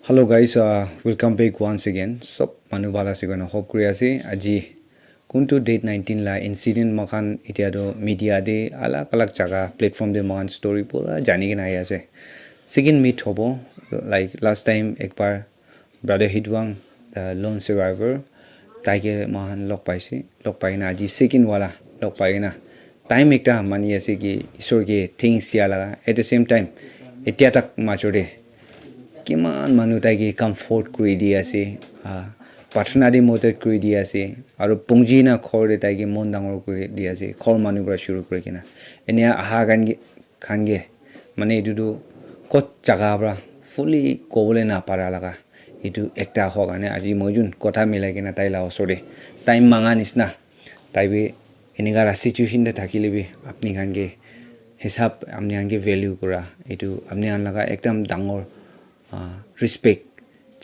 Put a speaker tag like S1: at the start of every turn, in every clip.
S1: Hello guys, welcome back once again. So manu bala se gona hope kuri ase aji kuntu date 19 la incident makan itia do media de alak alak jaga platform de makan story pura jani ke na ase. Second meet hobo like last time ekbar brother Hitwang the lone survivor taike mahan lok paise lok paina aji second wala lok paina time ekta mani ase ki isor ke things dia laga at the same time etia tak machore কিমান মানুহ তাইকে comfort কৰি দি আছে পাৰ্টনাৰী মদত কৰি দি আছে আৰু পুঞ্জি না খৰে তাইকে মন ডাঙৰ কৰি দি আছে খৰ মানুহ পৰা শুৰু কৰি কিনা এনে আহা খানগে মানে এইটো কত জাগা পৰা ফুলি ক'বলৈ নাপাৰা লগা এইটো একটা হোৱা কাৰণে আজি মই যোন কথা মিলাই কিনা তাই লা ওচৰে টাইম মাঙা নিচিনা তাইবে এনেকা চিটুৱেশ্যনতে থাকিলেবি আপুনি খানগে হিচাপ আপুনি খানগে ভেলিউ কৰা এইটো আপুনি আন লগা একদম ডাঙৰ respect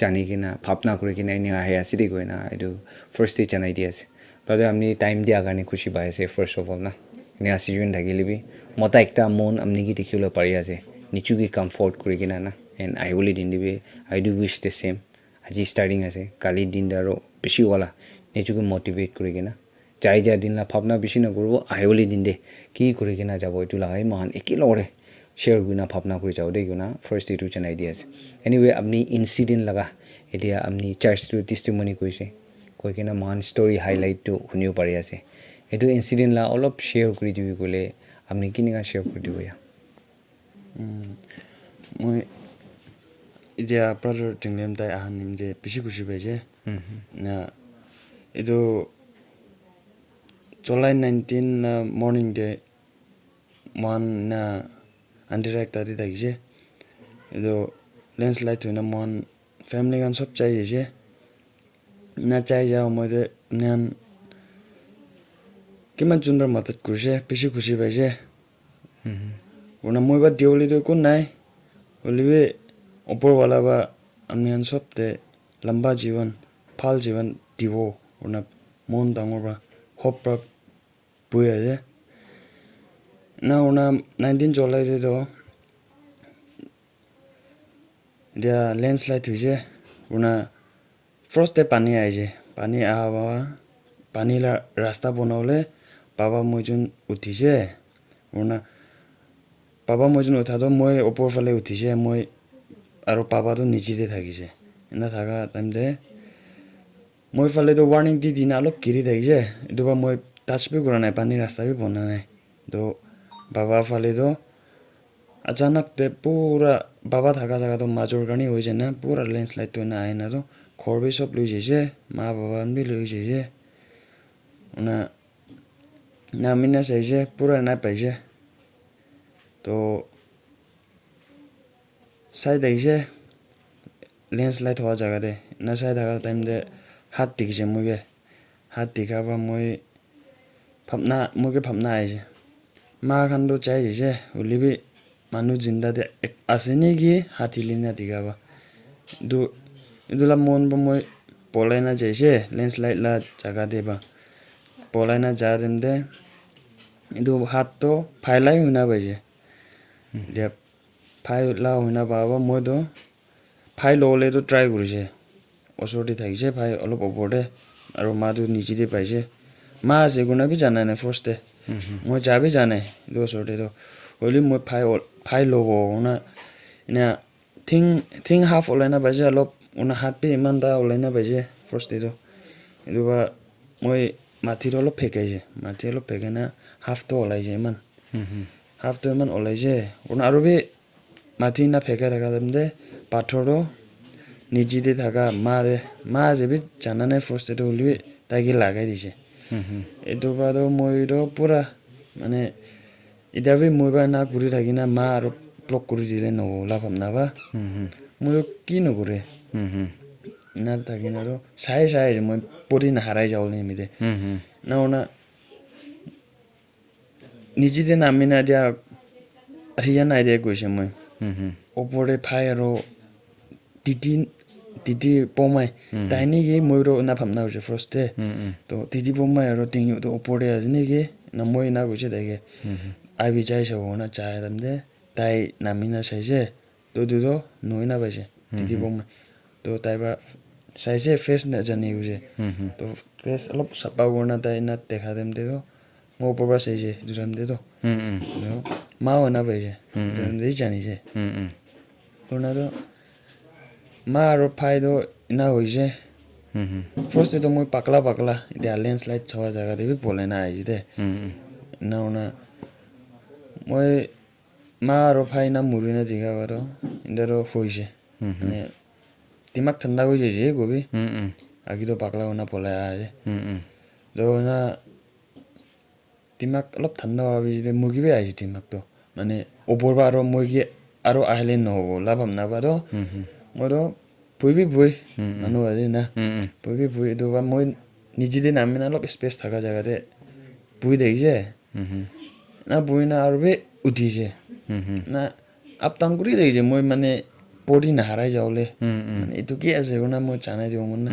S1: জানি কিনা ভাবনা কৰি কিনা এনে আহে আছে দি গৈ না এইটো ফাৰ্ষ্ট ডে জানাই দি আছে ব্ৰাদাৰ আমি টাইম দিয়া কাৰণে খুশি পাই আছে ফাৰ্ষ্ট অফ অল না এনে চিজন থাকিলেবি মতা একটা মন আপনি কি দেখিবলৈ পাৰি আছে নিচুকি কমফৰ্ট কৰি কিনা না এণ্ড আহিবলৈ দিন দিবি আই ডু উইচ দ্য চেম আজি ষ্টাৰ্টিং আছে কালি দিন আৰু বেছি ওলা নিচুকি মটিভেট কৰি কিনা যাই যা দিন না ভাবনা বেছি নকৰিব আহিবলৈ দিন দে কি কৰি কিনা যাব এইটো লাগাই মহান একেলগৰে share guna bhavna kuri jao de guna first day to chanai dias anyway apni incident laga etia apni church to testimony koise koi kena man story highlight to huniu pari ase etu incident la olop share kuri dibi gole apni kininga share kuri dibo ya
S2: moi idia brother tingem tai ahanim je bishi kushi beje na edo July 19 morning day one na andirect tadi dagje edo landslide to na mon family gan sop chai je na chai ja mo de nan kiman chundar matat kurje bishi kushi beje una moi ba dioli to kun nai olive opor wala ba amnian sop te lamba jivan phal jivan divo una mon dangor ba hop pra puya je na una 19 July de do dia landslide huje una first day pani aije pani awa pani la rasta bonole baba mojun utije una baba mojun utha do moi opor fale utije moi aro baba do nichite thakije na thaga time de moi fale do warning di dina lok kiri thakije duba moi touch bi gora nai pani rasta bi bonna nai do baba fale do achanak te pura baba thaka jaga to major gani hoje na pura landslide to na aina do khor bi sop lui je ma baba bi lui je una na mina je pura na paije to sai daise landslide howa jaga de na sai daga time de hat dikje muge hat dikha ba moi phapna muge phapna aije ma khan do chai je ulibi manu jinda de aseni gi hathilina digaba du idula mon ba moi polaina jaise landslide la jaga de ba polaina jarem de idu hat to phailai huna baje je phaila huna baba moi do phailo le to try kurje osoti thaise phai olop oporde aro ma du nichi de paise ma se guna bi jana na first day moi jabe jane do sorte do holi moi phai lobo na ina thing half olaina baje alop una hat pe iman da olaina baje first day do iduba moi mathi ro lo phekaije mathi lo phekena half to olaije man half to man olaije una arobe mathi na pheka daga demde pathoro niji de daga ma je bi jana na first day do holi tagi lagai dise iduba do moi do pura মানে ইদাবে মইবা না ঘুরি থাকি না মা আর block করে দিলে ন লাভাম না বা মই কি নকৰে না থাকি না আৰু চাই মই পৰি না হাৰাই যাও নেমিদে না ওনা নিজে নামি না দিয়া ৰিয়া নাই দিয়া গৈছে মই ওপৰে ফাই আৰু titi pomai tiny ge moiro na phamna hoje first day to titi pomai aro tingu to opore ajne ge na moi na goche dege ai bi chai so na chai damde tai namina saije do noina baje titi pomai তো তাইবা চাইছে face নাজানি বুজে তো face অলপ চাপা corona তাই না দেখা them they তো মই ওপৰৰ পৰা চাইছে দুটাম দে তো মা অনা পাইছে দুটাম জানিছে কৰনা তো মা আৰু ফাইটো ইনা হৈছে ফাৰ্ষ্ট তো মই পাকলা এতিয়া লেণ্ডশ্লাইড হোৱা জাগাতে বি পলে না আহিছে দে না না মই মা আৰু ফাই না মুৰি না দেখা পাৰো ইন্দাৰো হৈছে মানে দিমাগ ঠাণ্ডা হৈ যায় গবি আগিতো পাকলা না পলাই আহে তো না দিমাগ অলপ ঠাণ্ডা হোৱাৰ পিছত মুগিবে আহিছে দিমাগটো মানে ওপৰবা আৰু মুগি আৰু আহিলে নহ'ব লাভাম নাপাৰো মইতো বই মানুহ আছে না বই এইটো বা মই নিজে নামি না অলপ স্পেচ থকা জেগাতে বই দেখিছে না বই না আৰু বে উঠিছে না আপ ডাউন কৰি দেখিছে মই মানে পৰি নাহাৰাই যাওলে মানে এইটো কি আছে না মই জানাই দিওঁ মন না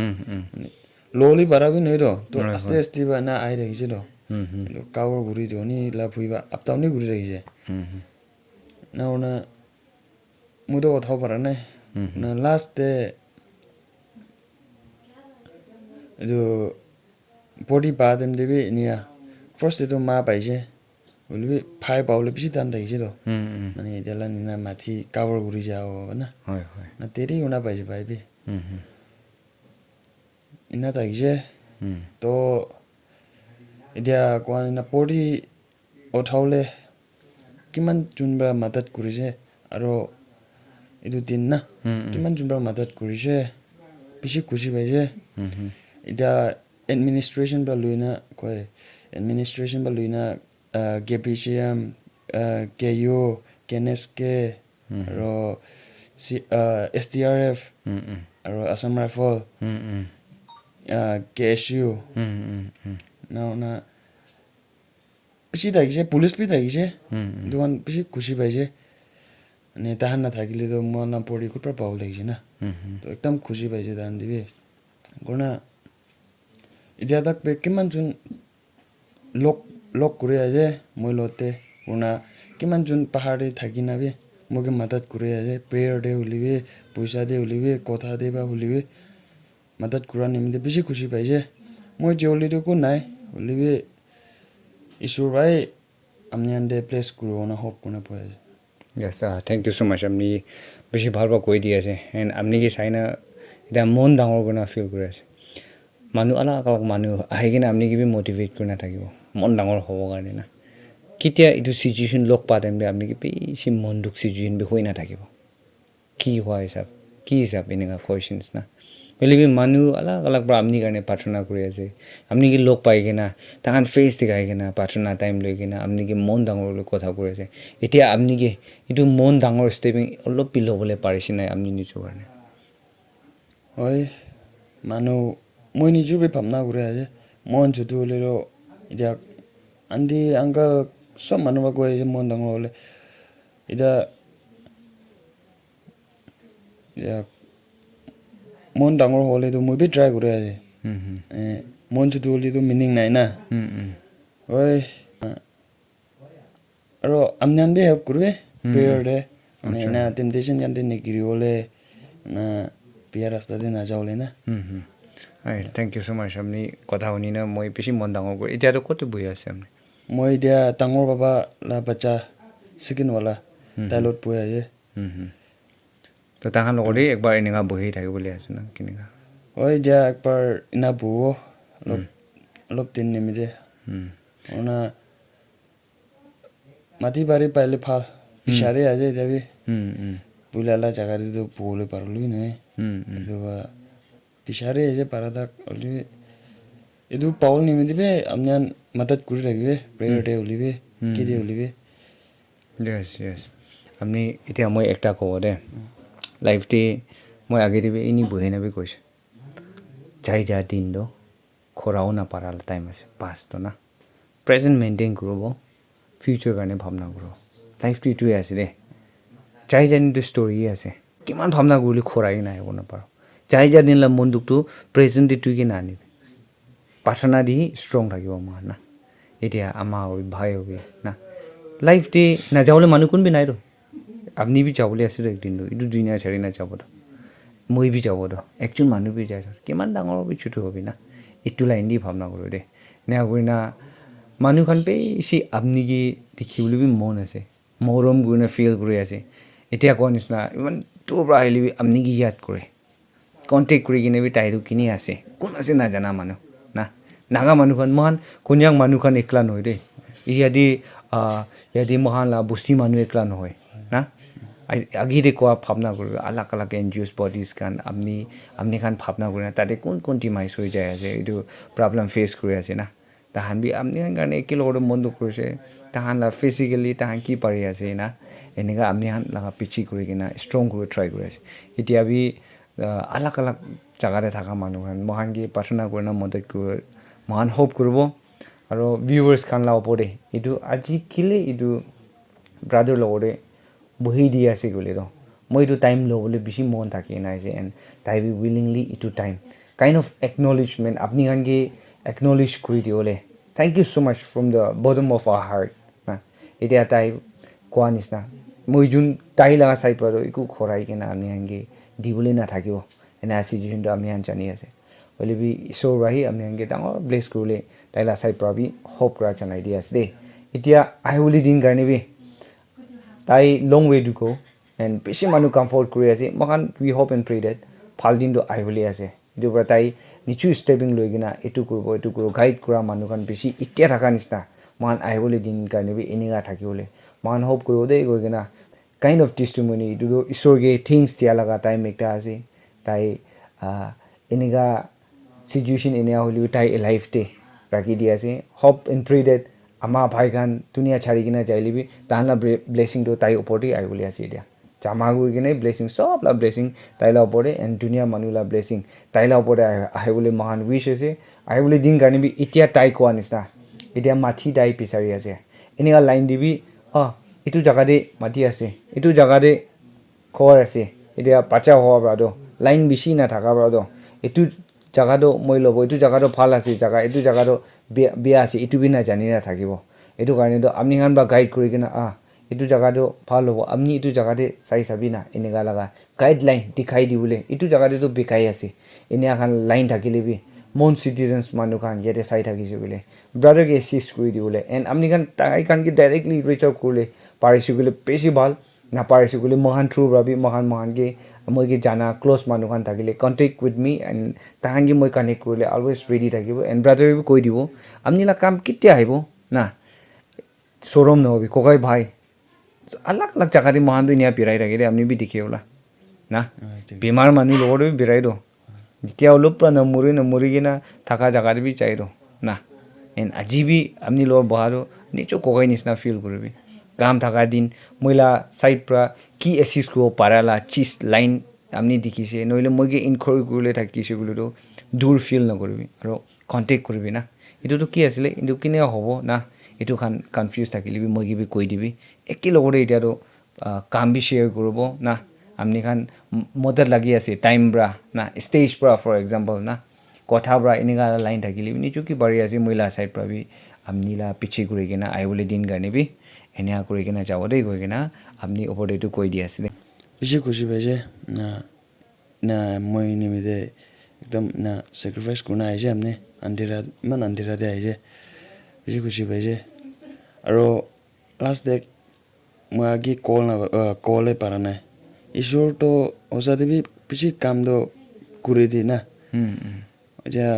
S2: ললি বাৰাবি নহয় ৰ তো আস্তে আস্তে বা না আহি দেখিছে ৰ কাৱৰ ঘূৰি দিওঁ নি লাভ হইবা আপ ডাউনে ঘূৰি দেখিছে না না মইতো কথাও পাৰা নাই না লাষ্ট এইটো বডি বাদেম দেবি নিয়া ফাৰ্ষ্ট এইটো মা পাইছে বলবি ফাই পাওলে বেছি টান থাকিছে ৰ মানে এতিয়ালা না মাথি কাৱৰ ঘূৰি যাওঁ না না তেৰি শুনা পাইছে পাইবি ইনা থাকিছে তো এতিয়া কোৱা না পৰি উঠাওলে কিমান যোনবা মাদত কৰিছে আৰু এইটো দিন না কিমান যোনবা মাদত কৰিছে বেছি খুচি পাইছে এতিয়া এডমিনিষ্ট্ৰেশ্যন বা লৈ না কয় এডমিনিষ্ট্ৰেশ্যন বা লৈ না কেপিচিএম কেইঅ কেনেছকে আৰু STRF আৰু আসাম ৰাইফল KSU না বেছি থাকিছে পুলিচ বি থাকিছে দুখন বেছি খুচি পাইছে মানে তাহান নাথাকিলেতো মই না পঢ়ি ক'ৰ পৰা পাব লাগিছে না তো একদম খুচি পাইছে তাহান দিবি কৰনা এতিয়া তাক কিমান যোন লগ কৰি আছে মই লতে কৰনা কিমান যোন পাহাৰে থাকি নাবি মোকে মাদত কৰি আছে প্ৰেয়াৰ দে উলিবি পইচা দে উলিবি কথা দে বা উলিবি মাদত কৰা নিমিত্তে বেছি খুচি পাইছে মই জিয়লিটো কো নাই উলিবি ঈশ্বৰ ভাই আমি আনদে প্লেচ কৰিব না হপ কোনে পাই আছে
S1: Yes, thank you so much. আপনি বেশি ভালবা কৈ দি আছে এন্ড আপনি কি চাইনা এটা মন ডাঙৰ কৰি ফিল কৰি আছে মানুহ আলাক মানুহ আহি কিনে আপনি কি মোটিভেট কৰি নাথাকিব মন ডাঙৰ হ'ব কাৰণে না কেতিয়া এইটো সিচুৱেশ্যন লগ পাতেন আপনি কি বেছি মন দুখ সিচুৱেশ্যন বি হৈ নাথাকিব কি হোৱা হিচাপ এনেকুৱা কুৱেশ্যনছ না বলিবি মানুহ আলাক পৰা আপনি কাৰণে প্ৰাৰ্থনা কৰি আছে আপনি কি লগ পাই কিনা তাহান ফেচ দেখাই কিনা প্ৰাৰ্থনা টাইম লৈ কিনা আপনি কি মন ডাঙৰ লৈ কথা কৈ আছে এতিয়া আপনি কি এইটো মন ডাঙৰ ষ্টেপিং অলপ পিল হ'বলৈ পাৰিছে নাই আপনি নিজৰ কাৰণে
S2: হয় মানুহ মই নিজৰ ভাৱনা কৰি আছে মন যদি হ'লে এতিয়া আন্টি আংকাল চব মানুহ কৈ আছে মন ডাঙৰ হ'লে এতিয়া মন ডাঙৰ হ'লেতো মই বি ট্ৰাই কৰি আছে মন যদি হ'লেতো মিনিং নাই না হয় আৰু আপনি আনবি হেল্প কৰিবি প্ৰেয়াৰ দে মানে না টেম্পটেশ্যন কান্তি নেকিৰি হ'লে না বিয়া ৰাস্তাতে নাযাওলে না
S1: থেংক ইউ ছ' মাছ আপুনি কথা শুনি না মই বেছি মন ডাঙৰ কৰি এতিয়াতো ক'ত বহি আছে আপুনি
S2: মই এতিয়া ডাঙৰ বাবা লা বাচ্চা ছিকিনৱালা তাই লগত বহি আছে
S1: তো তাহান লগতে একবাৰ এনেকুৱা বহি থাকিব বুলি আছোঁ না কেনেকুৱা
S2: হয় এতিয়া একবাৰ ইনা বহো অলপ দিন নিমিতে না মাটি বাৰী পাইলে ভাল বিচাৰি আছে যাবি বুলালা জাগাটো বহলৈ পাৰলি নহয় এইটো বিচাৰি আছে পাৰা তাক হ'লে এইটো পাৱল নিমিলিবি আপনি মাতাত কৰি থাকিবি প্ৰেয়াৰ দে উলিবি কি দে উলিবি
S1: য়েছ আপনি এতিয়া মই একটা ক'ব দে লাইফটি মই আগে দিবি এনে বহি নাবি কৈছে যাই যা দিনটো খৰাও নাপাৰা টাইম আছে পাছটো না প্ৰেজেণ্ট মেইনটেইন কৰিব ফিউচাৰ কাৰণে ভাৱনা কৰিব লাইফটো এইটোৱে আছে দে যাই যা দিনটো ষ্টৰিয়ে আছে কিমান ভাৱনা কৰিলে খৰাই নাই হ'ব নাপাৰোঁ যাই যা দিনলা মন দুখটো প্ৰেজেণ্টে তুই কি নানিবি প্ৰাৰ্থনা দি ষ্ট্ৰং থাকিব আমাৰ না এতিয়া আমাৰ হবি ভাই হবি না লাইফটি নাযাবলৈ মানুহ কোনবি নাই ৰ আপনি বি যাবলৈ আছে একদিনটো এইটো দুই না চাৰি না যাব মই বি যাব তো একজন মানুহ বি যায় কিমান ডাঙৰ বি ছুটু হবি না এইটো লাইন দি ভাবনা কৰোঁ দে নে কৰি না মানুহখন বেছি আপনি কি দেখিবলৈ বি মন আছে মৰম কৰি না ফিল কৰি আছে এতিয়া কোৱা নিচিনা ইমান তোৰ পৰা আহিলে আপনি কি ইয়াত কৰে কণ্টেক্ট কৰি কিনে বি তাইৰো কিনি আছে কোন আছে নাজানা মানুহ না নাগা মানুহখন মহান কন্যাক মানুহখন একলা নহয় দেই ইয়াদি মহান বস্তি মানুহ একলা নহয় না আগিতে কোৱা ভাৱনা কৰিব আলাগ আলাগ NGOs bodies খান আপনি খান ভাৱনা কৰি না তাতে কোন টিমাইজ হৈ যায় আছে এইটো প্ৰব্লেম ফেচ কৰি আছে না তাহান বি আপনি কাৰণে একেলগতে মনটো কৰিছে তাহান ফিজিকেলি তাহান কি পাৰি আছে না এনেকুৱা আপনি খান পিছি কৰি কিনে ষ্ট্ৰং কৰি ট্ৰাই কৰি আছে এতিয়া বি আলাগ আলাগ জাগাতে থকা মানুহখান মহান কি প্ৰাৰ্থনা কৰি না মদত কৰি মহান হোপ কৰিব আৰু ভিউৱাৰ্ছ খান লা ওপৰতে এইটো আজি কেলে এইটো ব্ৰাদাৰ লগতে বহি দি আছে গ'লে ৰ মই এইটো টাইম ল'বলৈ বেছি মন থাকি নাই যে এণ্ড তাই বি উইলিংলি এইটো টাইম কাইণ্ড অফ একনলেজমেণ্ট আপুনি খানকে একনলেজ কৰি দিবলৈ thank you so' much from the bottom of our heart না এতিয়া তাই কোৱা নিচিনা মই যোন তাই লগা চাই পাৰোঁ একো খৰাই কিনে আপুনি খানকে দিবলৈ নাথাকিব এনে চিটুৱেশ্যনটো আপুনি খান জানি আছে হ'লে বি ঈশ্বৰ আহি আপুনি খানকে ডাঙৰ ব্লেছ কৰিলে তাই লা চাই পৰা বি হোপ কৰা জনাই দি আছে দেই এতিয়া আহিবলৈ দিন কাৰণে বি তাই লং ৱে টু গ' এণ্ড বেছি মানুহ কমফৰ্ট কৰি আছে মহান উই হোপ এণ্ড প্ৰে ডেট ভাল দিনটো আহিবলৈ আছে এইটোৰ পৰা তাই নিশ্চয় ষ্টেপিং লৈ কিনে এইটো কৰিব গাইড কৰা মানুহখন বেছি এতিয়া থকা নিচিনা মহান আহিবলৈ দিন কাৰণে বি এনেকুৱা থাকিবলৈ মহান হোপ কৰিব দেই গৈ কিনে কাইণ্ড অফ টেষ্টিমনি এইটোতো ঈশ্বৰকে থিংছ দিয়া লগা টাইম একটা আছে তাই এনেকুৱা চিটুৱেশ্যন এনেকুৱা হ'লেও তাই লাইফ দে ৰাখি দি আছে হোপ এণ্ড প্ৰে ডেট আমাৰ ভাইখান ধুনীয়া চাৰি কিনে যাই লিবি তাহাঁলা ব্লেছিংটো তাইৰ ওপৰতে আহিবলৈ আছে এতিয়া জামা গৈ কিনে ব্লেছিং চব লা ব্লেছিং তাইলা ওপৰতে এণ্ড ধুনীয়া মানুহলা ব্লেছিং তাইলা ওপৰতে আহিবলৈ মহান উইচ আছে আহিবলৈ দিন কাৰণে বি এতিয়া তাই কোৱা নিচিনা এতিয়া মাটি তাই বিচাৰি আছে এনেকুৱা লাইন দিবি এইটো জেগাতে মাটি আছে এইটো জেগাতে ঘৰ আছে এতিয়া বাচ্চা হোৱাৰ পৰাতো লাইন বেছি নাথাকাৰ পৰাতো এইটো জাগাটো মই ল'ব এইটো জাগাটো ভাল আছে জাগা এইটো জাগাটো বেয়া আছে এইটো বি নাজানি নাথাকিব এইটো কাৰণেতো আপুনি খান বা গাইড কৰি কিনে এইটো জাগাটো ভাল হ'ব আপুনি এইটো জাগাতে চাই চাবি না এনেকুৱা লগা গাইডলাইন দেখাই দিবলৈ এইটো জাগাতেতো বেকাই আছে এনেকুৱা খান লাইন থাকিলে বি মন চিটিজেন্স মানুহ খান ইয়াতে চাই থাকিছে বোলে ব্ৰাদাৰকে এচিষ্ট কৰি দিবলৈ এণ্ড আপুনি খান তাই খানকে ডাইৰেক্টলি ৰিচ আউট কৰিলে পাৰিছোঁ গ'লে বেছি ভাল নাপাৰিছোঁ গ'লে মহান থ্ৰু ভাবি মহানকে মই কি জানা ক্ল'জ মানুহখান থাকিলে কণ্টেক্ট উইথ মি এণ্ড তাহাঁকি মই কানেক্ট কৰিলে অলৱেজ ৰেডি থাকিব এণ্ড ব্ৰাদাৰে কৈ দিব আপুনিলা কাম কেতিয়া আহিব না চৰম নহবি ককাই ভাই আলাগ আলাগ জাগাতে মহানটো নিয়া বিৰাই থাকিলে আপুনি বি দেখি ওলা না বেমাৰ মানুহ লগতো বি বিৰাই দ যেতিয়া অলপ পৰা নমৰি কিনা থকা জাগাতে বি যাই দ না এণ্ড আজি বি আপুনি লগত বহাটো নিশ্চয় ককাই নিচিনা ফিল কৰিবি কাম থকা দিন মইলা চাইড পৰা কি এচিষ্ট কৰিব পাৰালা চিজ লাইন আপুনি দেখিছে নহ'লে মই কি ইনকোৱাৰি কৰিলে থাকিছোঁ বুলিতো দূৰ ফিল নকৰিবি আৰু কণ্টেক্ট কৰিবি না এইটোতো কি আছিলে এইটো কেনেকুৱা হ'ব না এইটো খান কনফিউজ থাকিলে মই কিবি কৈ দিবি একেলগতে এতিয়াতো কাম বি শ্বেয়াৰ কৰিব না আপুনি খান মদত লাগি আছে টাইম পৰা না ষ্টেজ পৰা ফৰ এক্সাম্পল না কথা পৰা এনেকুৱা লাইন থাকিলে নিশ্চয় কি বাঢ়ি আছে মহিলা চাইড পৰা বি আপুনিলা পিছি কৰি কিনে আহিবলৈ দিন কাৰণে বি এনেকুৱা কৰি কিনে যাব দেই গৈ কিনে আপুনি ওপৰতে এইটো কৈ দি আছিলে
S2: বেছি খুচি পাইছে না মই নিমিতে একদম না চেক্ৰিফাইচ কৰি আহিছে আপুনি ইমান আন্ধিৰাতে আহিছে বেছি খুচি পাইছে আৰু লাষ্ট ডে মই আগি কলে পাৰা নাই ঈশ্বৰটো সঁচাতে বি বেছি কামটো কৰি দিয়ে না এতিয়া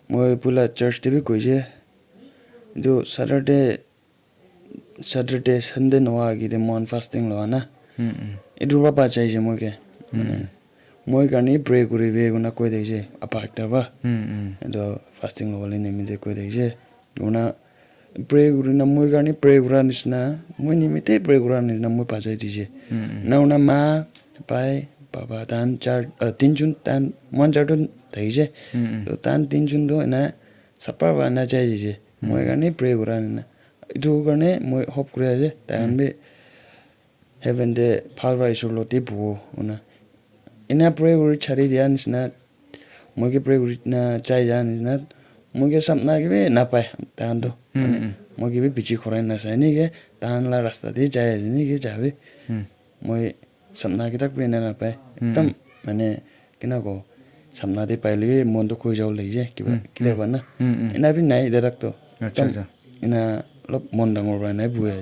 S2: মই বোলা চাৰ্চতে বি কৈছে কিন্তু Saturday Sunday নোহোৱা আগিতে মই ফাষ্টিং লোৱা না এইটোৰ পৰা বাচাইছে মইকে মানে মই কাৰণে প্ৰে কৰিবি গুণা কৈ দেখিছে আপা একটা বা এইটো ফাষ্টিং ল'বলৈ নিমিতে কৈ দেখিছে গুণা প্ৰে কৰি না মই কাৰণে প্ৰে কৰাৰ নিচিনা মই নিমিতে প্ৰে কৰাৰ নিচিনা মই বাচাই দিছে না গুণা মা পাই বাবা তান তিনজন তান মন চাৰটো থাকিছে তান তিনজনটো এনে চাপাৰ বা এনে চাই দিছে মই কাৰণে প্ৰে কৰাৰ নিচিনা এইটো কাৰণে মই হোপ কৰি আছে তাহান বি হেভেনতে ভাল বা ঈশ্বৰ লতি বহো শুনা এনে প্ৰে কৰি চাৰি দিয়া নিচিনা মই কি প্ৰে কৰি চাই যা নিচিনা মই কি চাপনা কিবি নাপায় তাহানটো মই কিবি পিছি খৰাই নাচায় নেকি তাহানলা ৰাস্তাতে যাই আছে নেকি যাবি মই চাপনা কিতাক পি নাপায় একদম মানে কেনেকৈ সামনাতে পাইলে মনটো কৈ যাব লাগিছে কিবা কেতিয়াবা না এনাবি নাই দাদাকতো
S1: আচ্ছা আচ্ছা
S2: এনা অলপ মন ডাঙৰ পৰা নাই বুৱে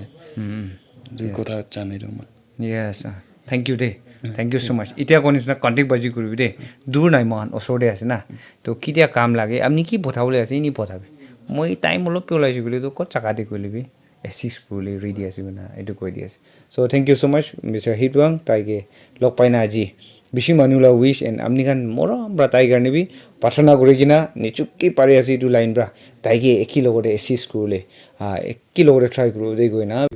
S2: দুই কথা জানি দিওঁ মই
S1: Yes, thank you day. Thank you so much. Itia kon isna contact baji koribi de. Dur nai mohan osode ase na. To kitia kaam lage. Amni ki bothabole ase ni bothabe. Moi time olo pe olaisi gole to kot chaka de kolibi. SC school ready ase na edu koi di ase. So thank you so much Mr. Hitwang taige log paina aji. Bishi manula wish and amni kan moram bra tai garne bi pathana kori kina nichukki pare ase edu line bra taige eki logode SC school e eki logode try kuru de goina.